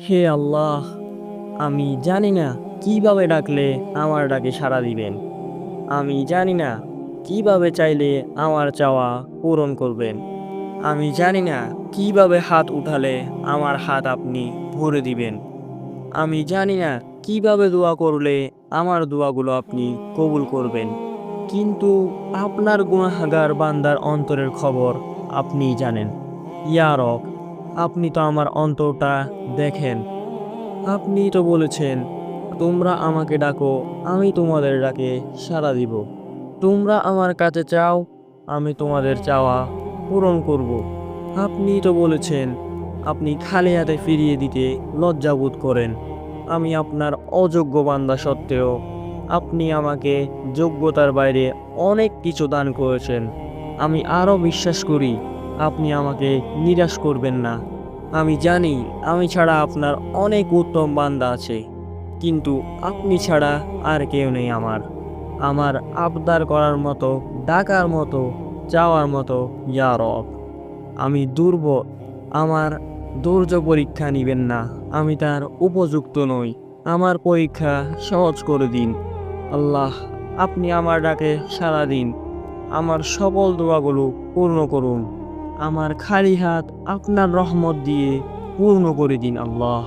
হে আল্লাহ, আমি জানি না কিভাবে ডাকলে আমার ডাকে সাড়া দিবেন। আমি জানি না কিভাবে চাইলে আমার চাওয়া পূরণ করবেন। আমি জানি না কিভাবে হাত উঠালে আমার হাত আপনি ভরে দিবেন। আমি জানি না কিভাবে দোয়া করলে আমার দোয়াগুলো আপনি কবুল করবেন। কিন্তু আপনার গুনাহগার বান্দার অন্তরের খবর আপনিই জানেন। ইয়া রব, আপনি তো আমার অন্তরটা দেখেন। আপনি তো বলেছেন, তোমরা আমাকে ডাকো, আমি তোমাদের ডাকে সাড়া দিব। তোমরা আমার কাছে চাও, আমি তোমাদের চাওয়া পূরণ করব। আপনি তো বলেছেন, আপনি খালি হাতে ফিরিয়ে দিতে লজ্জাবোধ করেন। আমি আপনার অযোগ্য বান্দা সত্ত্বেও আপনি আমাকে যোগ্যতার বাইরে অনেক কিছু দান করেছেন। আমি আরও বিশ্বাস করি আপনি আমাকে নিরাশ করবেন না। আমি জানি আমি ছাড়া আপনার অনেক উত্তম বান্দা আছে, কিন্তু আপনি ছাড়া আর কেউ নেই আমার। আমার আবদার করার মতো, ডাকার মতো, চাওয়ার মতো। ইয়া রব, আমি দুর্বল, আমার ধৈর্য পরীক্ষা নিবেন না। আমি তার উপযুক্ত নই। আমার পরীক্ষা সহজ করে দিন। আল্লাহ, আপনি আমার ডাকে সাড়া দিন। আমার সকল দোয়াগুলো পূর্ণ করুন। আমার খালি হাত আপনার রহমত দিয়ে পূর্ণ করে দিন আল্লাহ।